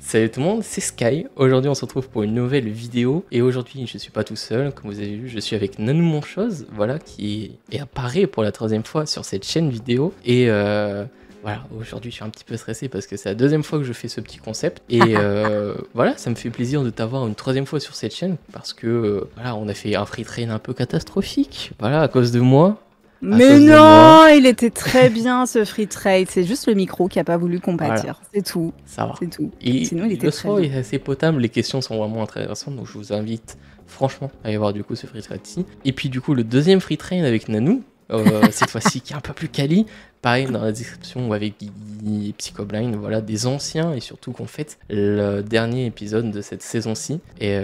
Salut tout le monde, c'est Sky. Aujourd'hui on se retrouve pour une nouvelle vidéo et aujourd'hui je suis pas tout seul, comme vous avez vu, je suis avec Nanou Monchose, voilà, qui apparaît pour la 3e fois sur cette chaîne vidéo et voilà, aujourd'hui je suis un petit peu stressé parce que c'est la 2e fois que je fais ce petit concept et voilà, ça me fait plaisir de t'avoir une 3e fois sur cette chaîne parce que voilà, on a fait un free train un peu catastrophique, voilà, à cause de moi. Mais non, il était très bien ce free trade. C'est juste le micro qui a pas voulu compatir. Voilà. C'est tout. Ça va. C'est tout. Et sinon, il était le très son bien. est assez potable. Les questions sont vraiment intéressantes. Donc, je vous invite franchement à aller voir du coup ce free trade-ci. Et puis, du coup, le 2e free trade avec Nanou, cette fois-ci qui est un peu plus quali. Pareil, dans la description avec Guigui et Psychoblind, voilà, des anciens et surtout qu'on fait le dernier épisode de cette saison-ci. Et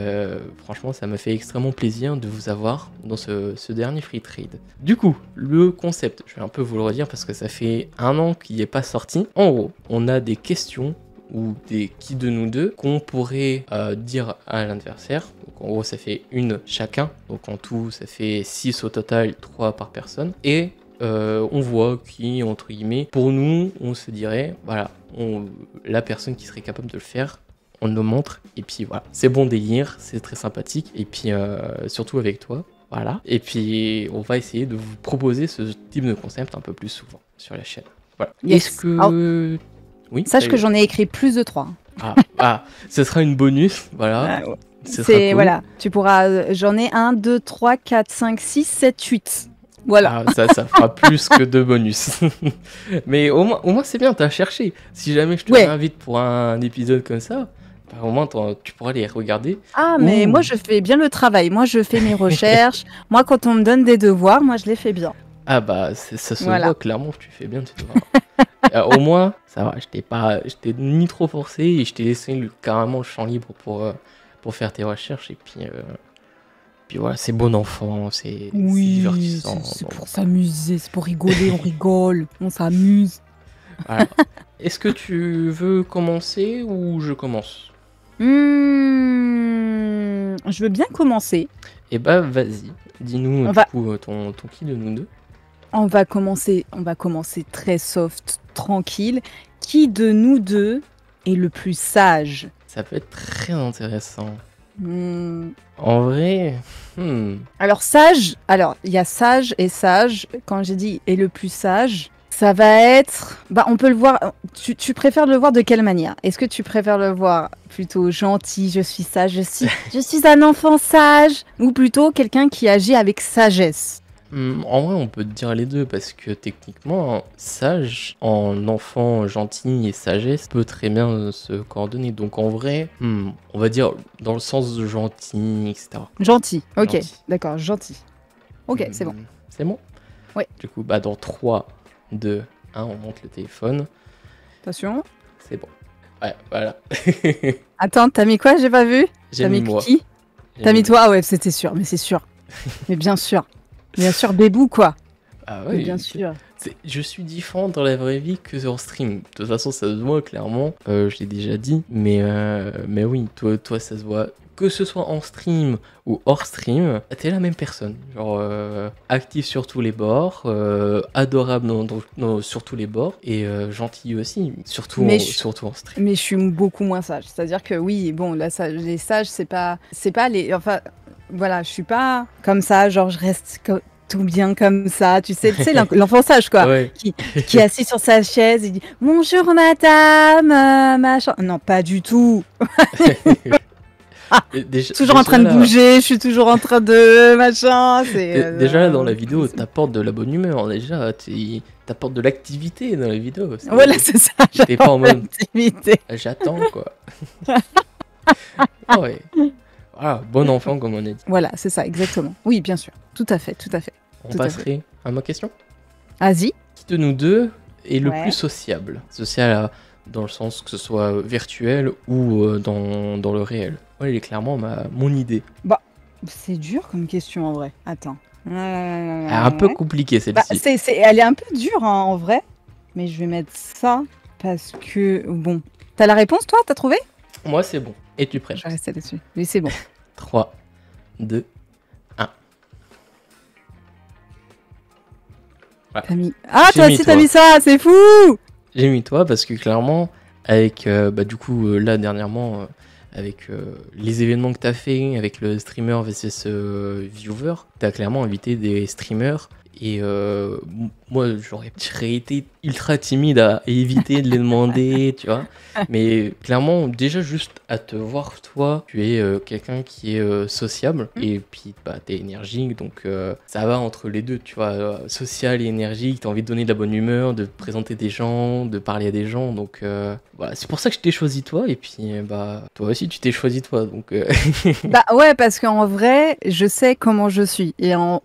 franchement, ça me fait extrêmement plaisir de vous avoir dans ce dernier free trade. Du coup, le concept, je vais un peu vous le redire parce que ça fait 1 an qu'il n'est pas sorti. En gros, on a des questions ou des qui de nous deux qu'on pourrait dire à l'adversaire. Donc en gros, ça fait une chacun. Donc en tout, ça fait 6 au total, 3 par personne. Et on voit qui, entre guillemets, pour nous, on se dirait, voilà, la personne qui serait capable de le faire, on le montre, et puis voilà, c'est bon délire, c'est très sympathique, et puis surtout avec toi, voilà, et puis on va essayer de vous proposer ce type de concept un peu plus souvent sur la chaîne. Voilà. Yes. Est-ce que... Oui, sache que j'en ai écrit plus de 3. Ce sera une bonus, voilà. C'est cool. Voilà, tu pourras, j'en ai 1, 2, 3, 4, 5, 6, 7, 8. Voilà. Ça fera plus que 2 bonus. Mais au moins c'est bien, t'as cherché. Si jamais je te réinvite pour un épisode comme ça, bah, au moins tu pourras les regarder. Ah, mais moi je fais bien le travail. Moi je fais mes recherches. Moi quand on me donne des devoirs, moi je les fais bien. Ah bah ça se voit clairement que tu fais bien tes devoirs. Au moins, ça va, je t'ai ni trop forcé et je t'ai laissé carrément le champ libre pour faire tes recherches et puis voilà, c'est bon enfant, c'est divertissant. C'est pour s'amuser, c'est pour rigoler, on rigole, on s'amuse. Voilà. Est-ce que tu veux commencer ou je commence ? Je veux bien commencer. Eh bah vas-y, dis-nous coup, ton qui de nous deux ? On va commencer très soft, tranquille. Qui de nous deux est le plus sage ? Ça peut être très intéressant. En vrai, Alors sage, il y a sage et sage. Quand j'ai dit est le plus sage, ça va être... on peut le voir... Tu préfères le voir de quelle manière ? Est-ce que tu préfères le voir plutôt gentil, je suis sage, je suis un enfant sage, ou plutôt quelqu'un qui agit avec sagesse ? En vrai, on peut dire les deux parce que techniquement, sage en enfant gentil et sagesse peut très bien se coordonner. Donc en vrai, on va dire dans le sens de gentil, etc. Gentil, ok, d'accord, gentil. Ok, c'est bon. C'est bon ? Oui. Du coup, dans 3, 2, 1, on monte le téléphone. Attention. C'est bon. Ouais, voilà. Attends, t'as mis quoi ? J'ai pas vu. J'ai mis moi. Qui ? T'as mis toi ? Ah ouais, c'était sûr, mais c'est sûr. Mais bien sûr. Bien sûr, Bébou, quoi. Ah oui, bien sûr. Je suis différent dans la vraie vie que sur stream. De toute façon, ça se voit clairement. Je l'ai déjà dit. Mais oui, toi, ça se voit. Que ce soit en stream ou hors stream, t'es la même personne. Genre, actif sur tous les bords, adorable sur tous les bords, et gentil aussi, surtout en stream. Mais je suis beaucoup moins sage. C'est-à-dire que oui, bon, les sages, c'est pas les... Enfin, voilà, je suis pas comme ça, genre je reste tout bien comme ça, tu sais l'enfant sage, quoi, ouais. qui est assis sur sa chaise, il dit « Bonjour madame, machin ». Non, pas du tout. Toujours en train de bouger, je suis toujours en train de machin. Déjà là, dans la vidéo, t'apportes de la bonne humeur, déjà, t'apportes de l'activité dans la vidéo. Voilà, c'est ça, t'es pas en mode l'activité. J'attends, quoi. Ouais. Voilà, bon enfant, comme on a dit. Voilà, c'est ça, exactement. Oui, bien sûr, tout à fait. On passerait à ma question. Vas-y. Qui de nous deux est le plus sociable ? Social dans le sens que ce soit virtuel ou dans le réel. Ouais, il est clairement mon idée. C'est dur comme question en vrai. Attends. Un peu compliqué celle-ci. Elle est un peu dure en vrai, mais je vais mettre ça parce que bon. T'as la réponse toi ? T'as trouvé ? Moi c'est bon. Es-tu prêt ? Je vais rester là-dessus. Mais c'est bon. 3, 2, 1. Voilà. T'as mis... Ah, toi aussi t'as mis ça, c'est fou ! J'ai mis toi parce que clairement, avec du coup là dernièrement avec les événements que t'as fait avec le streamer vs viewer, t'as clairement invité des streamers et moi j'aurais été ultra timide à éviter de les demander, tu vois. Mais clairement, déjà juste à te voir, toi, tu es quelqu'un qui est sociable et puis t'es énergique, donc ça va entre les deux, tu vois. Social et énergique, t'as envie de donner de la bonne humeur, de te présenter des gens, de parler à des gens, donc voilà, c'est pour ça que je t'ai choisi toi et puis toi aussi tu t'es choisi toi, donc Bah ouais, parce qu'en vrai, je sais comment je suis. En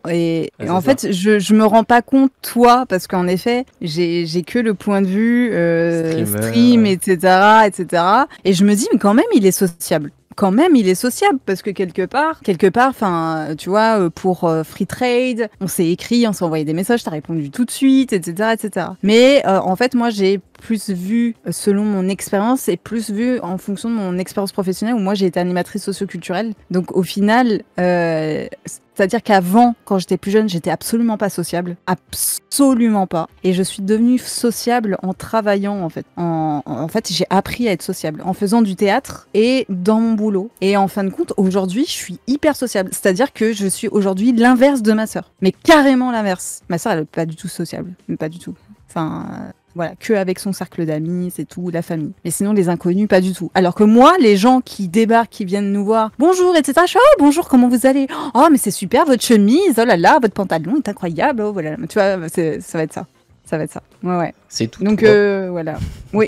fait, je me rends pas compte, toi, parce qu'en effet, j'ai que le point de vue stream, etc., etc. Et je me dis, mais quand même, il est sociable. Quand même, il est sociable parce que quelque part, enfin, tu vois, pour Free Trade, on s'est écrit, on s'est envoyé des messages, t'as répondu tout de suite, etc., etc. Mais en fait, moi, j'ai plus vu selon mon expérience et plus vu en fonction de mon expérience professionnelle où moi j'ai été animatrice socioculturelle. Donc au final, c'est-à-dire qu'avant, quand j'étais plus jeune, j'étais absolument pas sociable, absolument pas. Et je suis devenue sociable en travaillant en fait. En fait, j'ai appris à être sociable en faisant du théâtre et dans mon boulot. Et en fin de compte, aujourd'hui, je suis hyper sociable. C'est-à-dire que je suis aujourd'hui l'inverse de ma sœur, mais carrément l'inverse. Ma sœur, elle est pas du tout sociable, mais pas du tout. Enfin. Voilà, que avec son cercle d'amis, c'est tout, la famille. Mais sinon, les inconnus, pas du tout. Alors que moi, les gens qui débarquent, qui viennent nous voir, bonjour, etc. Je fais, oh, bonjour, comment vous allez? Oh, mais c'est super, votre chemise, oh là là, votre pantalon est incroyable, oh voilà. Tu vois, ça va être ça. Ça va être ça. Ouais, ouais. C'est tout. Donc, voilà. Oui.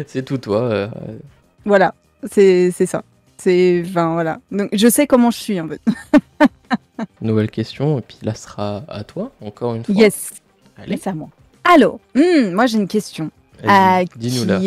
C'est tout, toi. Voilà, c'est ça. Enfin, voilà. Donc, je sais comment je suis, en fait. Nouvelle question, et puis là, sera à toi, encore une fois. Yes. Allez. C'est à moi. Alors, moi j'ai une question dis-nous-la.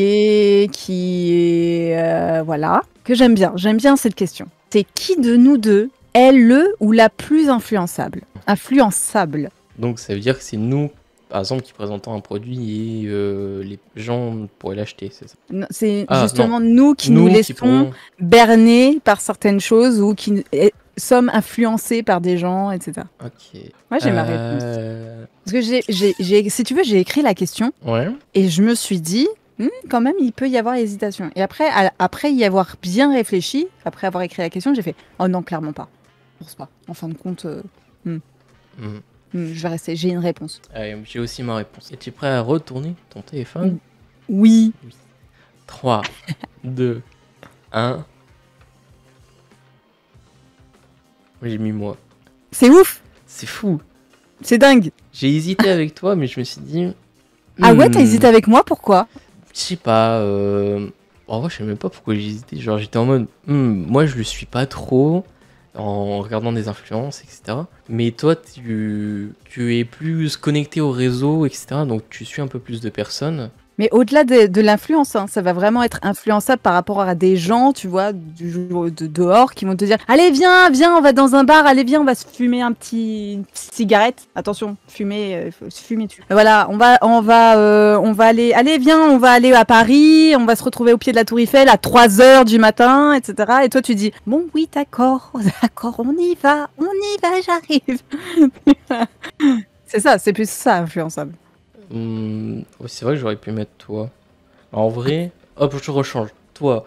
qui est voilà, que j'aime bien. J'aime bien cette question. C'est qui de nous deux est le ou la plus influençable? Influençable. Donc ça veut dire que c'est nous, par exemple, qui présentons un produit et les gens pourraient l'acheter, c'est ça? Non, c'est justement nous qui nous laissons berner par certaines choses ou qui sommes influencés par des gens, etc. Ok. Moi, j'ai ma réponse. Parce que si tu veux, j'ai écrit la question. Ouais. Et je me suis dit, quand même, il peut y avoir hésitation. Et après y avoir bien réfléchi, après avoir écrit la question, j'ai fait, oh non, clairement pas. Je pense pas. En fin de compte, je vais rester. J'ai une réponse. J'ai aussi ma réponse. Es-tu prêt à retourner ton téléphone? Oui. 3, 2, 1. J'ai mis moi. C'est ouf. C'est fou. C'est dingue. J'ai hésité avec toi, mais je me suis dit... Ah ouais, t'as hésité avec moi, pourquoi? Je sais pas. En vrai, je sais même pas pourquoi j'ai hésité. Genre, j'étais en mode... moi, je le suis pas trop en regardant des influences, etc. Mais toi, tu es plus connecté au réseau, etc. Donc, tu suis un peu plus de personnes. Mais au-delà de l'influence, hein, ça va vraiment être influençable par rapport à des gens, tu vois, dehors, qui vont te dire, allez, viens, on va dans un bar, allez, viens, on va se fumer une petite cigarette. Attention, fumer, faut se fumer dessus. Voilà, on va aller, allez, viens, on va aller à Paris, on va se retrouver au pied de la Tour Eiffel à 3h du matin, etc. Et toi, tu dis, bon, oui, d'accord, on y va, j'arrive. C'est ça, c'est plus ça, influençable. C'est vrai que j'aurais pu mettre toi. En vrai, hop, je rechange. Toi.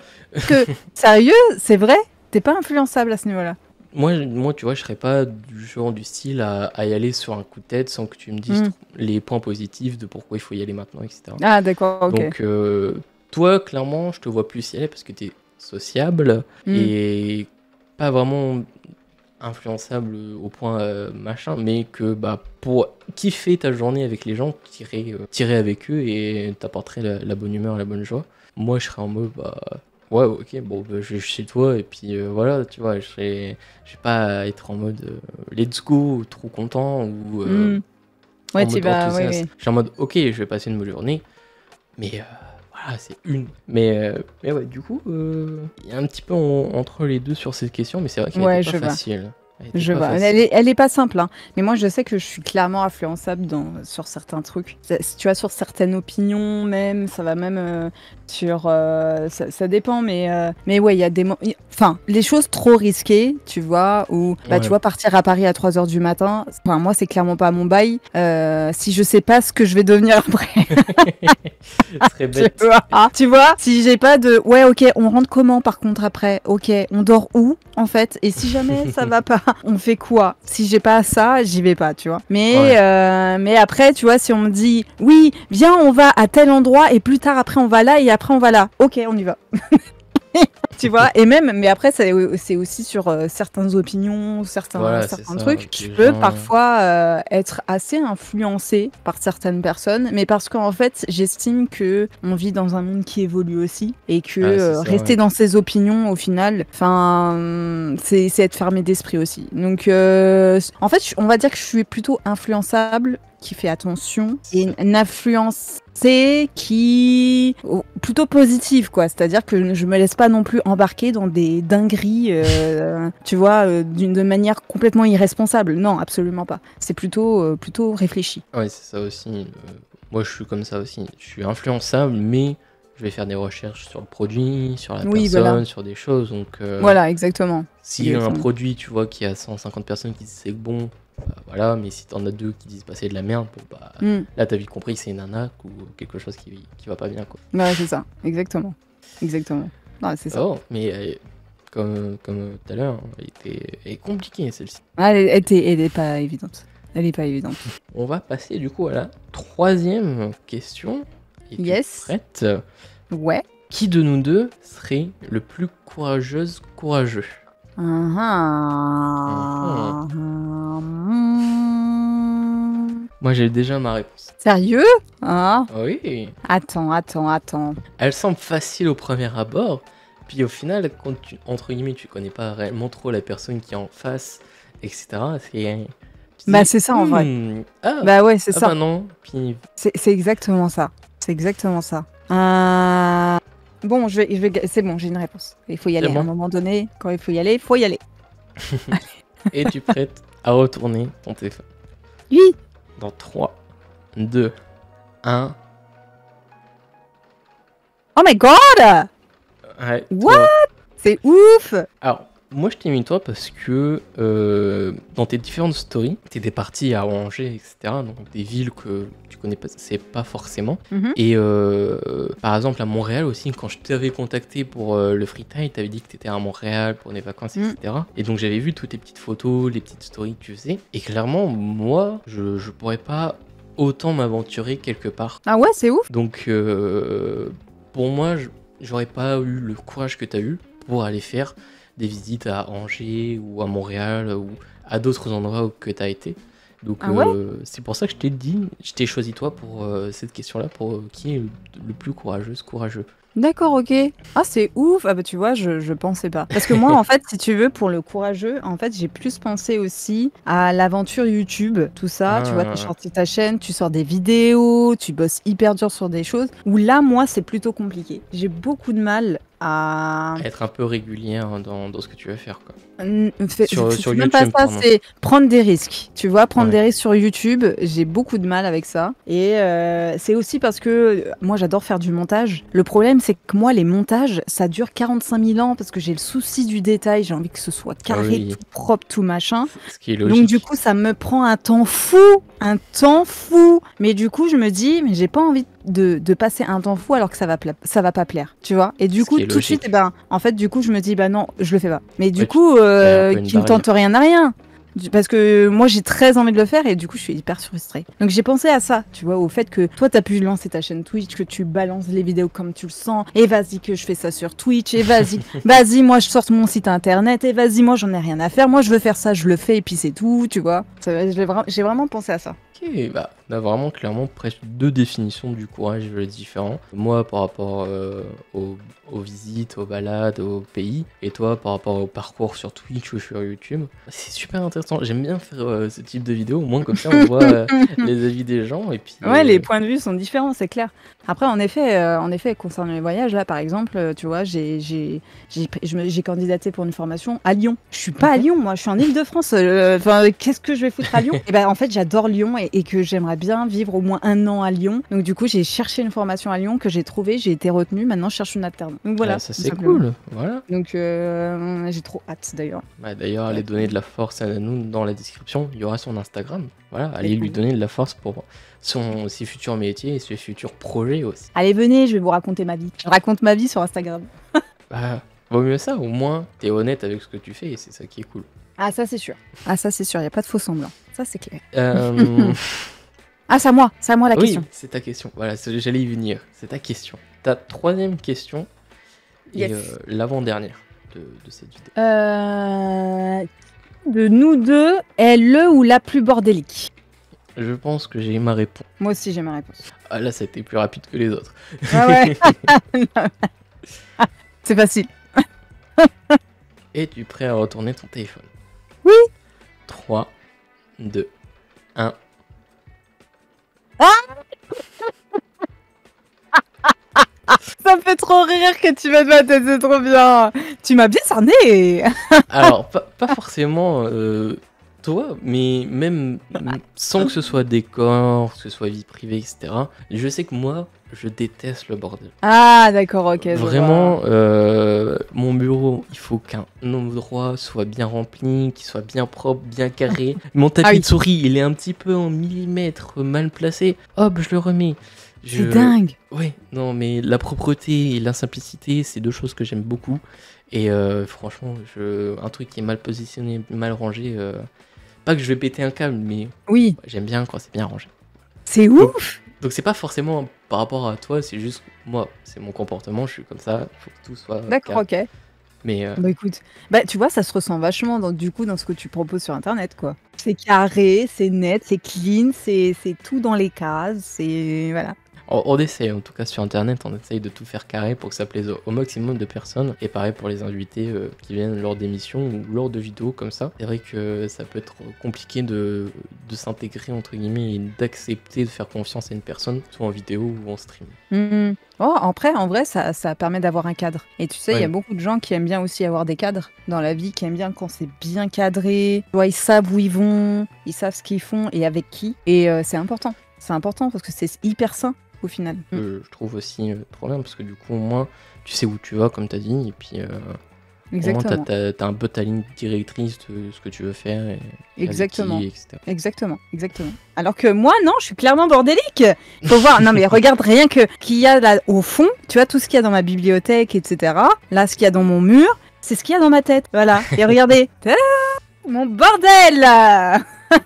Sérieux, c'est vrai? T'es pas influençable à ce niveau-là? Moi, tu vois, je serais pas du genre du style à y aller sur un coup de tête sans que tu me dises les points positifs de pourquoi il faut y aller maintenant, etc. Ah, d'accord, ok. Donc, toi, clairement, je te vois plus y aller parce que t'es sociable et pas vraiment influençable au point machin, mais que pour kiffer ta journée avec les gens, tirer avec eux et t'apporterait la bonne humeur, la bonne joie. Moi, je serais en mode ouais, ok, bon, je vais chez toi et puis voilà, tu vois, je vais pas être en mode let's go, trop content ou ouais, tu vas, ouais. Je suis en mode ok, je vais passer une bonne journée, mais voilà, c'est une. Mais ouais, du coup, il y a un petit peu entre les deux sur cette question, mais c'est vrai qu'elle est pas facile. était Je pas vois. facile. Elle est pas simple, hein. Mais moi, je sais que je suis clairement influençable sur certains trucs. Tu vois, sur certaines opinions, même, ça va même sur. Ça dépend, mais ouais, il y a des. Enfin, les choses trop risquées, tu vois, ou bah, tu Ouais. vois, partir à Paris à 3 h du matin, enfin, moi, c'est clairement pas mon bail. Si je sais pas ce que je vais devenir après. Ce serait bête. Tu vois, si j'ai pas de ouais, ok, on rentre comment par contre après? Ok, on dort où en fait? Et si jamais ça va pas, on fait quoi? Si j'ai pas ça, j'y vais pas, tu vois. Mais après, tu vois, si on me dit oui, viens, on va à tel endroit et plus tard après on va là et après on va là. Ok, on y va. Tu vois, et même, mais après, c'est aussi sur certaines opinions, Voilà, c'est certains ça. trucs. avec Je les peux gens. parfois être assez influencée par certaines personnes, mais parce qu'en fait, j'estime que on vit dans un monde qui évolue aussi et que Ah, c'est ça, rester ouais. dans ses opinions, au final, enfin, c'est être fermé d'esprit aussi. Donc, en fait, on va dire que je suis plutôt influençable, qui fait attention, et Ça. une influence qui plutôt positive, quoi. C'est-à-dire que je me laisse pas non plus embarquer dans des dingueries, tu vois, de manière complètement irresponsable. Non, absolument pas. C'est plutôt réfléchi. Ouais, c'est ça aussi. Moi, je suis comme ça aussi. Je suis influençable, mais je vais faire des recherches sur le produit, sur la Oui, personne, voilà. sur des choses. Donc, Voilà, exactement. s'il y a un Exactement. produit, tu vois, qui a 150 personnes qui disent c'est bon, bah, voilà. Mais si t'en as deux qui disent bah, c'est de la merde, bon, bah, Mm. là, t'as vite compris que c'est une arnaque ou quelque chose qui va pas bien, quoi. Ouais, c'est ça. Exactement. Exactement. Ouais, c'est ça. Oh, mais comme tout à l'heure, elle est compliquée, celle-ci. Ah, elle est pas évidente. Elle est pas évidente. On va passer, du coup, à la troisième question. Es-tu Yes. prête? Ouais. Qui de nous deux serait le plus courageux? Moi, j'ai déjà ma réponse. Sérieux? Ah. Oui, Attends. elle semble facile au premier abord, puis au final, quand entre guillemets, tu connais pas réellement trop la personne qui est en face, etc. Tu Bah, dis, c'est ça, en vrai. Ah, Bah ouais, c'est ah ça. bah non, puis C'est exactement ça. C'est exactement ça. Bon, c'est bon, j'ai une réponse. Il faut y aller. C'est À un bon. moment donné, quand il faut y aller, il faut y aller. Es-tu prête à retourner ton téléphone? Oui. Dans 3, 2, 1. Oh my god! Ouais, What? toi. C'est ouf! Alors, moi je t'ai mis toi parce que dans tes différentes stories, t'étais parti à Angers, etc. Donc des villes que tu connais pas, c'est pas forcément. Mhm. Et par exemple à Montréal aussi, quand je t'avais contacté pour le free time, t'avais dit que t'étais à Montréal pour des vacances, etc. Et donc j'avais vu toutes tes petites photos, les petites stories que tu faisais. Et clairement, moi, je pourrais pas autant m'aventurer quelque part. Ah ouais, c'est ouf. Donc pour moi, j'aurais pas eu le courage que t'as eu pour aller faire des visites à Angers ou à Montréal ou à d'autres endroits que tu as été. Donc Ah ouais c'est pour ça que je t'ai choisi toi pour cette question-là, pour qui est le plus courageux. D'accord, ok. Ah, c'est ouf. Ah bah tu vois, je pensais pas. Parce que moi, en fait, si tu veux, pour le courageux, en fait, j'ai plus pensé aussi à l'aventure YouTube, tout ça. Tu vois, tu sorti ta chaîne, tu sors des vidéos, tu bosses hyper dur sur des choses. Où là, moi, c'est plutôt compliqué. J'ai beaucoup de mal à être un peu régulière dans ce que tu vas faire, quoi. sur Sur même pas YouTube, ça, pardon. c'est prendre des risques. Tu vois, prendre Ouais. des risques sur YouTube, j'ai beaucoup de mal avec ça. Et c'est aussi parce que moi, j'adore faire du montage. Le problème, c'est que moi, les montages, ça dure 45 000 ans parce que j'ai le souci du détail. J'ai envie que ce soit carré, oui. tout propre, tout machin. Ce qui est logique. Donc du coup, ça me prend un temps fou. Mais du coup, je me dis, mais j'ai pas envie de passer un temps fou alors que ça va pas plaire, tu vois. Et du Ce coup, qui est tout de suite, logique. en fait, du coup, je me dis, bah non, je le fais pas. Mais du Ouais, coup, un peu une qui ne tente rien n'a rien. Parce que moi, j'ai très envie de le faire et du coup, je suis hyper frustrée. Donc j'ai pensé à ça, tu vois, au fait que toi, t'as pu lancer ta chaîne Twitch, que tu balances les vidéos comme tu le sens, et vas-y que je fais ça sur Twitch, et vas-y, moi, je sorte mon site internet, et vas-y, moi, j'en ai rien à faire, moi, je veux faire ça, je le fais, et puis c'est tout, tu vois. J'ai vraiment pensé à ça. Ok, bah, on a vraiment clairement presque deux définitions du courage différents. Moi par rapport aux visites, aux balades, aux pays, et toi par rapport au parcours sur Twitch ou sur YouTube. C'est super intéressant, j'aime bien faire ce type de vidéo, au moins comme ça on voit les avis des gens, et puis... Ouais, les points de vue sont différents, c'est clair. Après, en effet, concernant les voyages, là, par exemple, tu vois, j'ai candidaté pour une formation à Lyon. Je suis pas à Lyon, moi, je suis en Île-de-France. Enfin, qu'est-ce que je vais foutre à Lyon? Et ben, en fait, j'adore Lyon et que j'aimerais bien vivre au moins 1 an à Lyon. Donc, du coup, j'ai cherché une formation à Lyon que j'ai trouvée, j'ai été retenue. Maintenant, je cherche une alternance. Donc voilà. Ça c'est cool, voilà. Donc, j'ai trop hâte d'ailleurs. Bah, d'ailleurs, allez donner de la force à nous dans la description, il y aura son Instagram. Voilà, allez lui donner de la force pour ses futurs métiers et ses futurs projets aussi. Allez, venez, je vais vous raconter ma vie. Je raconte ma vie sur Instagram. Bah, vaut mieux ça, au moins t'es honnête avec ce que tu fais et c'est ça qui est cool. Ah, ça c'est sûr. Ah, ça c'est sûr, il n'y a pas de faux semblants. Ça c'est clair. Ah, c'est à moi la question. Oui, c'est ta question. Voilà, j'allais y venir. C'est ta question. Ta troisième question et l'avant-dernière de cette vidéo. De nous deux est le ou la plus bordélique? Je pense que j'ai ma réponse. Moi aussi j'ai ma réponse. Ah là, ça a été plus rapide que les autres. Ah ouais. C'est facile. Es-tu prêt à retourner ton téléphone? Oui. 3, 2, 1. Ça me fait trop rire que tu mettes ma tête, c'est trop bien. Tu m'as bien cerné. Alors, pas forcément toi, mais même sans que ce soit décor, que ce soit vie privée, etc. Je sais que moi, je déteste le bordel. Ah, d'accord, ok. Vraiment, mon bureau, il faut qu'un endroit soit bien rempli, qu'il soit bien propre, bien carré. Mon tapis de souris, il est un petit peu en millimètres mal placé. Hop, je le remets. C'est dingue. Ouais, non, mais la propreté et la simplicité, c'est deux choses que j'aime beaucoup. Et franchement, un truc qui est mal positionné, mal rangé, pas que je vais péter un câble, mais oui, j'aime bien quand c'est bien rangé. C'est ouf. Donc c'est pas forcément par rapport à toi, c'est juste moi, c'est mon comportement, je suis comme ça, faut que tout soit d'accord, ok. Mais bah écoute, bah tu vois, ça se ressent vachement dans ce que tu proposes sur internet, quoi. C'est carré, c'est net, c'est clean, c'est tout dans les cases, c'est voilà. On essaye, en tout cas sur internet, on essaye de tout faire carré pour que ça plaise au maximum de personnes. Et pareil pour les invités qui viennent lors d'émissions ou lors de vidéos comme ça. C'est vrai que ça peut être compliqué de s'intégrer entre guillemets et d'accepter de faire confiance à une personne, soit en vidéo ou en stream. Oh, après, en vrai, ça permet d'avoir un cadre. Et tu sais, il y a beaucoup de gens qui aiment bien aussi avoir des cadres dans la vie, qui aiment bien quand c'est bien cadré. Tu vois, ils savent où ils vont, ils savent ce qu'ils font et avec qui. Et c'est important. C'est important parce que c'est hyper sain. Au final. Je trouve aussi trop bien parce que du coup au moins tu sais où tu vas comme tu as dit et puis exactement. au moins t'as un peu ta ligne directrice de ce que tu veux faire et exactement. Qui, etc. Exactement. Alors que moi non, je suis clairement bordélique. Faut voir, non mais regarde rien que qu'il y a là au fond, tu vois tout ce qu'il y a dans ma bibliothèque, etc. Là ce qu'il y a dans mon mur, c'est ce qu'il y a dans ma tête. Voilà. Et regardez, mon bordel.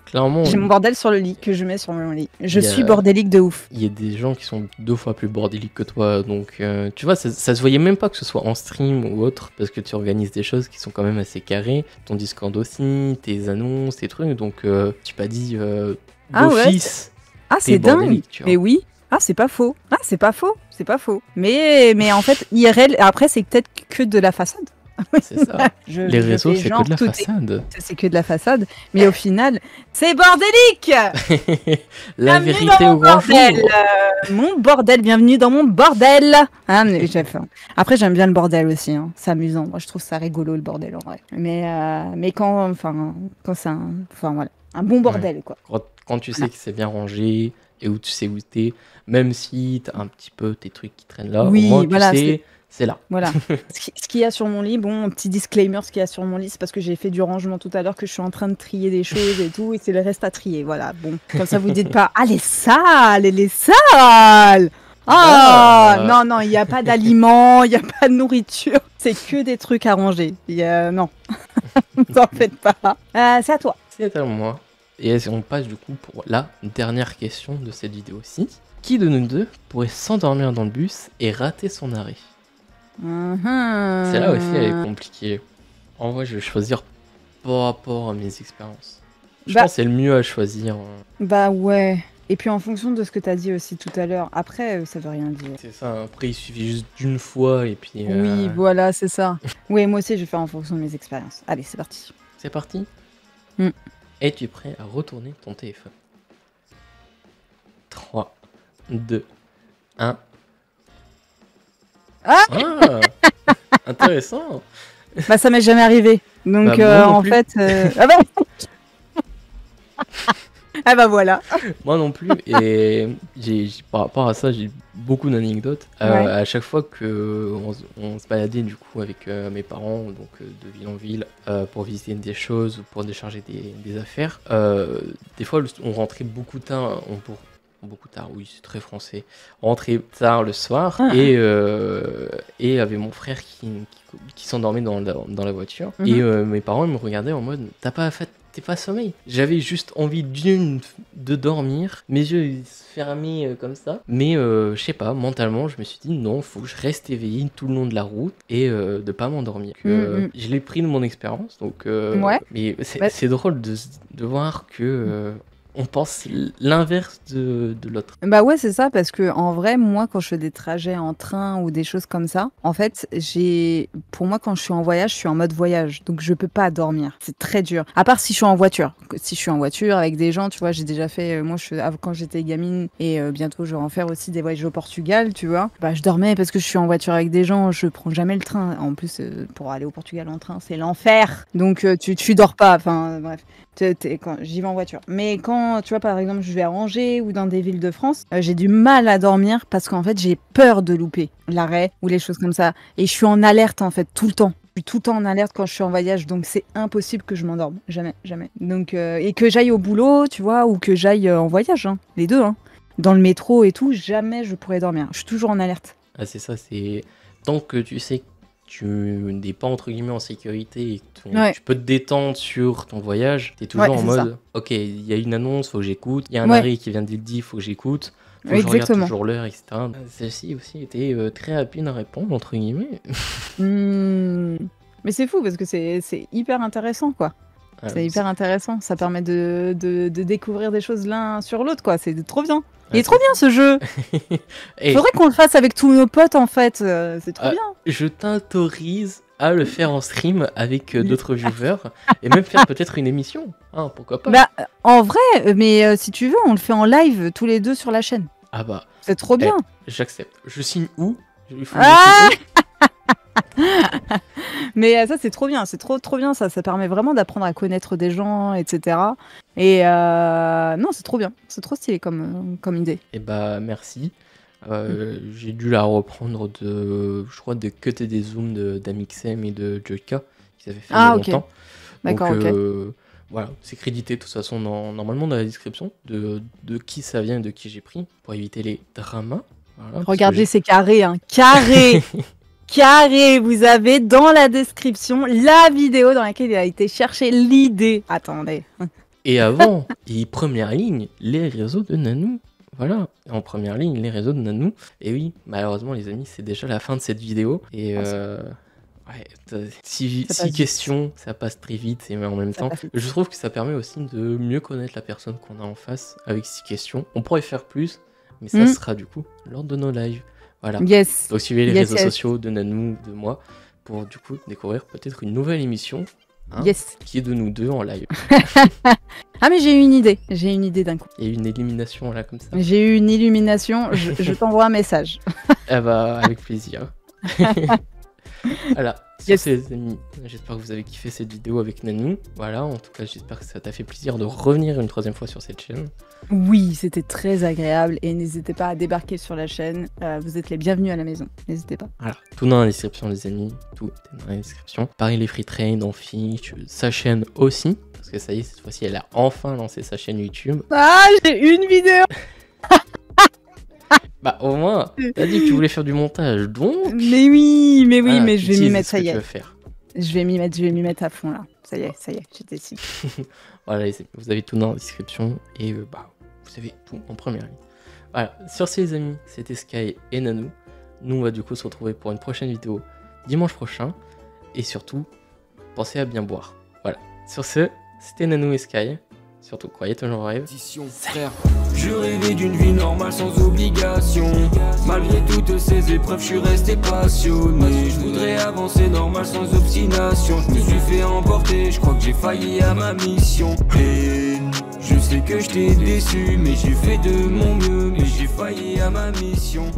Clairement, j'ai mon bordel sur le lit que je mets sur mon lit. Je suis bordélique de ouf. Il y a des gens qui sont 2 fois plus bordéliques que toi, donc tu vois, ça se voyait même pas que ce soit en stream ou autre, parce que tu organises des choses qui sont quand même assez carrées. Ton Discord aussi, tes annonces, tes trucs, donc tu pas dit d'office. Ouais. Ah c'est dingue. Mais oui. Ah c'est pas faux. Mais en fait IRL après c'est peut-être que de la façade. C'est ça. Les réseaux, c'est que de la façade. C'est que de la façade. Mais au final, c'est bordélique. La vérité au grand jour. Mon bordel, bienvenue dans mon bordel. Hein, mais après, j'aime bien le bordel aussi. Hein. C'est amusant. Moi, je trouve ça rigolo, le bordel, en vrai. Mais quand c'est un bon bordel, quoi. Quand tu sais que c'est bien rangé et où tu sais où t'es, même si t'as un petit peu tes trucs qui traînent là, au moins tu sais... C'est là. Voilà. Ce qu'il y a sur mon lit, bon, un petit disclaimer, ce qu'il y a sur mon lit, c'est parce que j'ai fait du rangement tout à l'heure, que je suis en train de trier des choses et tout, et c'est le reste à trier. Voilà, bon. Comme ça, vous dites pas, ah, les sales, elle est sale. Non, il n'y a pas d'aliments, il n'y a pas de nourriture. C'est que des trucs à ranger. Non, t'en faites pas. C'est à toi. C'est à moi. Et on passe du coup pour la dernière question de cette vidéo-ci. Qui de nous deux pourrait s'endormir dans le bus et rater son arrêt? C'est là aussi, elle est compliquée. En vrai, je vais choisir par rapport à mes expériences. Je Bah, pense que c'est le mieux à choisir. bah ouais. Et puis en fonction de ce que t'as dit aussi tout à l'heure, après, ça veut rien dire. C'est ça, après il suffit juste d'une fois et puis Oui, voilà, c'est ça. Oui, moi aussi, je vais faire en fonction de mes expériences. Allez, c'est parti. c'est parti. Mm. Es-tu prêt à retourner ton téléphone? 3, 2, 1. Ah Ah intéressant. Bah, ça m'est jamais arrivé. Donc, Bah, moi non en plus. fait. Ah bon. Ah bah voilà. Moi non plus. Et par rapport à ça, j'ai beaucoup d'anecdotes. Ouais. À chaque fois que on se baladait du coup avec mes parents, donc de ville en ville, pour visiter des choses ou pour décharger des affaires, des fois on rentrait beaucoup tard. Beaucoup tard, oui, c'est très français. On rentrait tard le soir Ah. et avait mon frère qui s'endormait dans la voiture. Mhm. Et mes parents ils me regardaient en mode t'es pas sommeil. J'avais juste envie de dormir, mes yeux ils se fermaient comme ça. Mais je sais pas, mentalement je me suis dit non, faut que je reste éveillé tout le long de la route et de pas m'endormir. Je l'ai pris de mon expérience, donc Ouais. mais Bah- c'est drôle de voir que on pense l'inverse de l'autre. Bah ouais, c'est ça, parce que en vrai, moi, quand je fais des trajets en train ou des choses comme ça, en fait, pour moi, quand je suis en voyage, je suis en mode voyage, donc je peux pas dormir. C'est très dur. À part si je suis en voiture. Si je suis en voiture avec des gens, tu vois, j'ai déjà fait, moi, quand j'étais gamine et bientôt, je vais en faire aussi des voyages au Portugal, tu vois. Bah, je dormais parce que je suis en voiture avec des gens, je prends jamais le train. En plus, pour aller au Portugal en train, c'est l'enfer. Donc, tu dors pas. Enfin, bref. Quand j'y vais en voiture. Mais quand, tu vois, par exemple, je vais à Angers ou dans des villes de France, j'ai du mal à dormir parce qu'en fait, j'ai peur de louper l'arrêt ou les choses comme ça. Et je suis en alerte, en fait, tout le temps. Je suis tout le temps en alerte quand je suis en voyage, donc c'est impossible que je m'endorme. Jamais, jamais. Donc, et que j'aille au boulot, tu vois, ou que j'aille en voyage, hein, les deux, hein. Dans le métro et tout, jamais je pourrais dormir. Je suis toujours en alerte. Ah, c'est ça, c'est tant que tu sais que tu n'es pas entre guillemets en sécurité et que Ouais. tu peux te détendre sur ton voyage, tu es toujours Ouais, en c'est mode ok, il y a une annonce, faut que j'écoute, il y a un Ouais. arrêt qui vient d'être dit, faut que j'écoute, faut que je regarde Exactement. toujours l'heure, etc. Celle-ci aussi était très rapide à répondre, entre guillemets. Mais c'est fou parce que c'est hyper intéressant, quoi. Ah, C'est hyper intéressant. Ça permet de découvrir des choses l'un sur l'autre, quoi. C'est trop bien. Il Ouais, est trop bien ce jeu. Et Faudrait qu'on le fasse avec tous nos potes, en fait. C'est trop Ah, bien. je t'autorise à le faire en stream avec d'autres viewers et même faire peut-être une émission, hein, pourquoi pas. Bah, en vrai, mais si tu veux, on le fait en live tous les deux sur la chaîne. Ah bah, C'est trop bien. j'accepte. Je signe où? Il faut que Ah je signe où? Mais ça, c'est trop bien. C'est trop bien, ça. Ça permet vraiment d'apprendre à connaître des gens, etc. Et non, c'est trop bien. C'est trop stylé comme idée. Eh bah merci. J'ai dû la reprendre je crois, de Cut et des Zooms d'Amixem et de Joyka, qu'ils avaient fait il y a Ah, ok. longtemps. D'accord, Donc, ok. voilà, c'est crédité de toute façon normalement dans la description de qui ça vient et de qui j'ai pris, pour éviter les dramas. Voilà, parce que Regardez, c'est carré, hein. Carré. Carré, vous avez dans la description la vidéo dans laquelle il a été chercher l'idée. Attendez. Et avant, et première ligne, les réseaux de Nanou. Voilà, en première ligne, les réseaux de Nanou. Et oui, malheureusement, les amis, c'est déjà la fin de cette vidéo. Et ouais, 6 passe vite. questions, ça passe très vite. Et en même Ça temps, passe vite. je trouve que ça permet aussi de mieux connaître la personne qu'on a en face avec 6 questions. On pourrait faire plus, mais ça sera du coup lors de nos lives. Voilà. Yes. Donc suivez les Yes, réseaux yes. sociaux de Nanou, de moi, pour du coup découvrir peut-être une nouvelle émission. Hein, Yes. qui est de nous deux en live. Ah, mais j'ai eu une idée. J'ai eu une idée d'un coup. Il y a eu une élimination là comme ça. J'ai eu une illumination. Je t'envoie un message. Ah bah, avec plaisir. Voilà, sur Yes. ce, les amis, j'espère que vous avez kiffé cette vidéo avec Nanou. Voilà, en tout cas, j'espère que ça t'a fait plaisir de revenir une troisième fois sur cette chaîne. Oui, c'était très agréable et n'hésitez pas à débarquer sur la chaîne. Vous êtes les bienvenus à la maison. N'hésitez pas. Voilà, tout dans la description, les amis. Tout est dans la description. Pareil, les free trade, en fiche, sa chaîne aussi. Parce que ça y est, cette fois-ci, elle a enfin lancé sa chaîne YouTube. Ah, j'ai une vidéo. Bah, au moins, t'as dit que tu voulais faire du montage, donc. Mais oui, voilà, mais je vais m'y utilise mettre, ce ça que y tu est. veux faire. Je vais m'y mettre à fond là. Ça y est, j'ai décidé. Voilà, les amis, vous avez tout dans la description et bah, vous avez tout en première ligne. Voilà, sur ce, les amis, c'était Sky et Nanou. Nous, on va du coup se retrouver pour une prochaine vidéo dimanche prochain. Et surtout, pensez à bien boire. Voilà, sur ce, c'était Nanou et Sky. Surtout, croyez toujours en rêve. Frère, je rêvais d'une vie normale sans obligation. Malgré toutes ces épreuves, je suis resté passionné. Je voudrais avancer normal sans obstination. Je me suis fait emporter, je crois que j'ai failli à ma mission. Et je sais que je t'ai déçu, mais j'ai fait de mon mieux. Mais j'ai failli à ma mission.